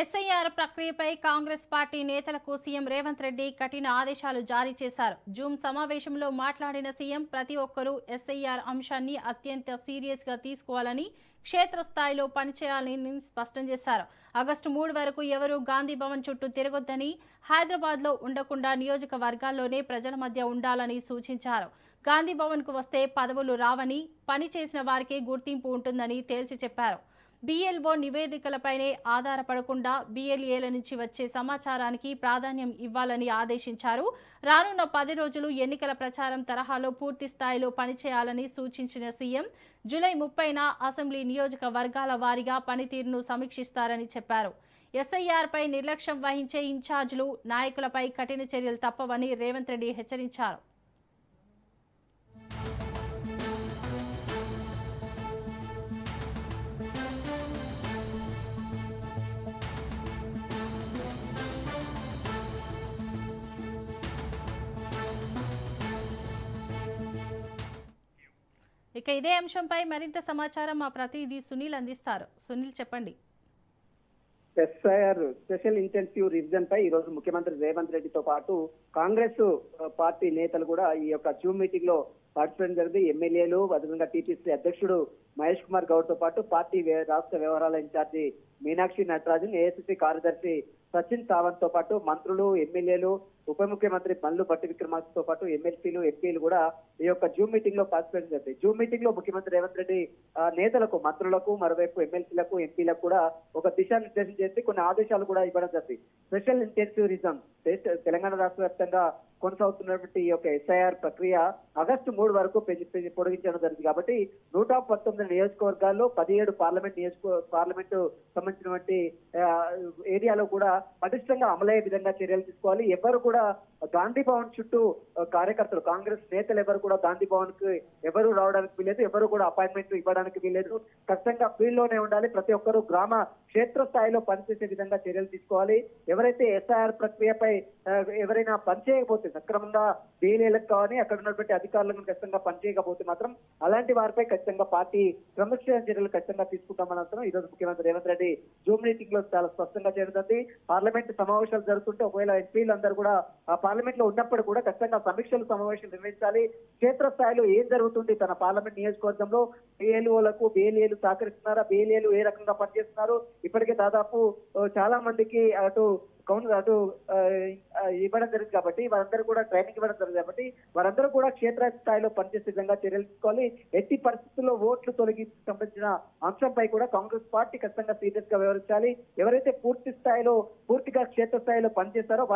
SIR ప్రక్రియపై Congress party నేతలకు CM Revanth Reddy కఠిన ఆదేశాలు జారీ చేశారు. జూమ్ సమావేశంలో మాట్లాడిన సీఎం ప్రతి ఒక్కరూ ఎస్ఐఆర్ అంశాన్ని అత్యంత సీరియస్ గా తీసుకోవాలని, క్షేత్రస్థాయిలో పనిచేయాలని స్పష్టం చేశారు. ఆగస్టు 3 వరకు ఎవరూ గాంధీ భవన్ చుట్టూ తిరగొద్దని, హైదరాబాద్ లో ఉండకుండా నియోజకవర్గాల్లోనే ప్రజల మధ్య ఉండాలని సూచించారు. గాంధీ భవన్ కు వస్తే పదవులు రావని, పని చేసిన వారికే గుర్తింపు ఉంటుందని తేల్చి చెప్పారు. బీఎల్ఓ నివేదికలపైనే ఆధారపడకుండా బీఎల్ఏల నుంచి వచ్చే సమాచారానికి ప్రాధాన్యం ఇవ్వాలని ఆదేశించారు. రానున్న 10 రోజులు ఎన్నికల ప్రచారం తరహాలో పూర్తి స్థాయిలో పనిచేయాలని సూచించిన సీఎం జూలై 30న అసెంబ్లీ నియోజకవర్గాల వారీగా పనితీరును సమీక్షిస్తారని చెప్పారు. ఎస్ఐఆర్పై నిర్లక్ష్యం వహించే ఇన్ఛార్జీలు, నాయకులపై కఠిన చర్యలు తప్పవని రేవంత్ రెడ్డి హెచ్చరించారు. ఇక ఇదే అంశంపై మరింత సమాచారం మా ప్రతినిధి సునీల్ అందిస్తారు. సునీల్, చెప్పండి. ఎస్ఐఆర్ స్పెషల్ ఇంటెన్సివ్ రివిజన్ పై ఈ రోజు ముఖ్యమంత్రి రేవంత్ రెడ్డితో పాటు కాంగ్రెస్ పార్టీ నేతలు కూడా ఈ యొక్క జూమ్ మీటింగ్ లో పార్టిసిపేట్ జరిగింది. ఎమ్మెల్యేలు, అదేవిధంగా టీపీసీ అధ్యక్షుడు మహేష్ కుమార్ గౌడ్ తో పాటు పార్టీ రాష్ట్ర వ్యవహారాల ఇన్ఛార్జి మీనాక్షి నటరాజన్, ఏఐసిసి కార్యదర్శి సచిన్ సావంత్ తో పాటు మంత్రులు, ఎమ్మెల్యేలు, ఉప ముఖ్యమంత్రి మల్లు భట్టి విక్రమార్కతో పాటు ఎమ్మెల్సీలు, ఎంపీలు కూడా ఈ యొక్క జూమ్ మీటింగ్ లో పార్టిసిపేట్ చేశారు. జూమ్ మీటింగ్ లో ముఖ్యమంత్రి రేవంత్ రెడ్డి నేతలకు, మంత్రులకు, మరోవైపు ఎమ్మెల్సీలకు, ఎంపీలకు కూడా ఒక దిశానిర్దేశం చేసి కొన్ని ఆదేశాలు కూడా ఇవ్వడం జరిగింది. స్పెషల్ ఇంటెన్సివ్ రివిజన్ తెలంగాణ రాష్ట్ర వ్యాప్తంగా కొనసాగుతున్నటువంటి ఈ యొక్క ఎస్ఐఆర్ ప్రక్రియ ఆగస్టు 3 వరకు పొడిగించడం జరిగింది. కాబట్టి 119 నియోజకవర్గాల్లో 17 పార్లమెంటు సంబంధించినటువంటి ఏరియాలో కూడా పటిష్టంగా అమలయ్యే విధంగా చర్యలు తీసుకోవాలి. ఎవరు కూడా గాంధీ భవన్ చుట్టూ కార్యకర్తలు, కాంగ్రెస్ నేతలు ఎవరు కూడా గాంధీ భవన్ కి ఎవరు రావడానికి వీలేదు, ఎవరు కూడా అపాయింట్మెంట్ ఇవ్వడానికి వీలేదు. ఖచ్చితంగా ఫీల్డ్ లోనే ఉండాలి. ప్రతి ఒక్కరూ గ్రామ క్షేత్ర స్థాయిలో పనిచేసే విధంగా చర్యలు తీసుకోవాలి. ఎవరైతే ఎస్ఐఆర్ ప్రక్రియపై ఎవరైనా పనిచేయకపోతే, సక్రమంగా బీఎల్ఏలకు కానీ అక్కడ ఉన్నటువంటి అధికారులను ఖచ్చితంగా పనిచేయకపోతే మాత్రం అలాంటి వారిపై ఖచ్చితంగా పార్టీ క్రమశిక్షణ చర్యలు ఖచ్చితంగా తీసుకుంటామని ఈ రోజు ముఖ్యమంత్రి రేవంత్ రెడ్డి జూమ్ మీటింగ్ లో చాలా స్పష్టంగా చేరుతుంది. పార్లమెంట్ సమావేశాలు జరుగుతుంటే ఒకవేళ ఎంపీలు అందరూ కూడా ఆ పార్లమెంట్ లో ఉన్నప్పుడు కూడా ఖచ్చితంగా సమీక్షలు, సమావేశాలు నిర్వహించాలి. క్షేత్రస్థాయిలో ఏం జరుగుతుంది, తన పార్లమెంట్ నియోజకవర్గంలో బీఎల్ఓలకు బీఎల్ఏలు సహకరిస్తున్నారా, బీఎల్ఏలు ఏ రకంగా పనిచేస్తున్నారు, ఇప్పటికే దాదాపు చాలా మందికి అటు ఇవ్వడం జరిగింది కాబట్టి వారందరూ కూడా ట్రైనింగ్ ఇవ్వడం జరిగింది కాబట్టి వారందరూ కూడా క్షేత్ర స్థాయిలో పనిచేసే విధంగా చర్యలు తీసుకోవాలి. ఎట్టి పరిస్థితుల్లో ఓట్లు తొలగించి సంబంధించిన అంశంపై కూడా కాంగ్రెస్ పార్టీ ఖచ్చితంగా సీరియస్ గా వ్యవహరించాలి. ఎవరైతే పూర్తిగా క్షేత్ర స్థాయిలో పనిచేస్తారో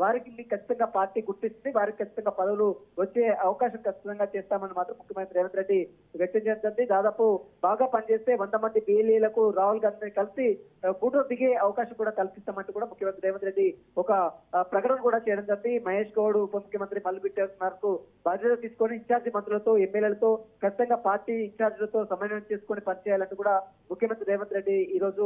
వారికి ఖచ్చితంగా పార్టీ గుర్తిస్తుంది. వారికి ఖచ్చితంగా పదవులు వచ్చే అవకాశం ఖచ్చితంగా చేస్తామని మాత్రం ముఖ్యమంత్రి రేవంత్ రెడ్డి వ్యక్తం చేస్తుంది. దాదాపు బాగా పనిచేస్తే 100 మంది బీఎల్ఏలకు రాహుల్ గాంధీ కలిసి ఫోటో దిగే అవకాశం కూడా కల్పిస్తామంటూ కూడా ముఖ్యమంత్రి రేవంత్ రెడ్డి ఒక ప్రకటన కూడా చేయడం జరిగింది. మహేష్ గౌడ్, ఉప ముఖ్యమంత్రి మల్లు భట్టి విక్రమార్క బాధ్యత తీసుకొని ఇన్ఛార్జి మంత్రులతో, ఎమ్మెల్యేలతో ఖచ్చితంగా పార్టీ ఇన్ఛార్జీలతో సమన్వయం చేసుకొని పనిచేయాలంటూ కూడా ముఖ్యమంత్రి రేవంత్ రెడ్డి ఈ రోజు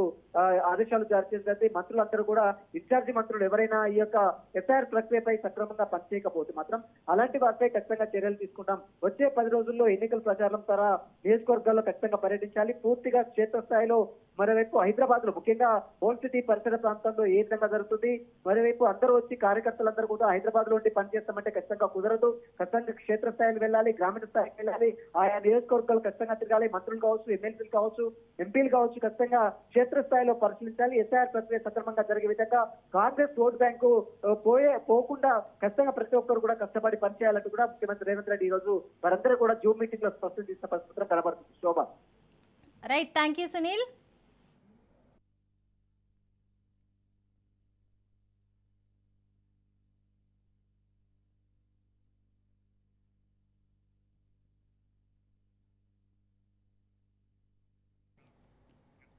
ఆదేశాలు జారీ చేసింది. మంత్రులందరూ కూడా ఇన్ఛార్జి మంత్రులు ఎవరైనా ఈ యొక్క ఎస్ఐఆర్ ప్రక్రియపై సక్రమంగా పనిచేయకపోతే మాత్రం అలాంటి వారిపై ఖచ్చితంగా చర్యలు తీసుకుంటాం. వచ్చే 10 రోజుల్లో ఎన్నికల ప్రచారం ద్వారా నియోజకవర్గాల్లో ఖచ్చితంగా పర్యటించాలి. పూర్తిగా క్షేత్రస్థాయిలో, మరోవైపు హైదరాబాద్ లో ముఖ్యంగా ఓల్డ్ సిటీ పరిసర ప్రాంతంలో ఏ విధంగా జరుగుతుంది, మరోవైపు అందరూ వచ్చి కార్యకర్తలందరూ కూడా హైదరాబాద్ లో ఉండి పనిచేస్తామంటే ఖచ్చితంగా కుదరదు. ఖచ్చితంగా క్షేత్ర స్థాయికి వెళ్ళాలి, గ్రామీణ స్థాయికి వెళ్ళాలి, ఆయా నియోజకవర్గాలు ఖచ్చితంగా తిరగాలి. మంత్రులు కావచ్చు, ఎమ్మెల్సీలు కావచ్చు, ఎంపీలు కావచ్చు, ఖచ్చితంగా క్షేత్ర స్థాయిలో పరిశీలించాలి. ఎస్ఐఆర్ ప్రక్రియ సక్రమంగా జరిగే విధంగా కాంగ్రెస్ ఓటు బ్యాంకు పోకుండా ఖచ్చితంగా ప్రతి ఒక్కరు కూడా కష్టపడి పనిచేయాలంటూ కూడా ముఖ్యమంత్రి రేవంత్ రెడ్డి ఈ రోజు వారందరూ కూడా జూమ్ మీటింగ్ లో స్పష్టం చేసిన పరిస్థితులు కనబడుతుంది. Shobha. Right, thank you Sunil.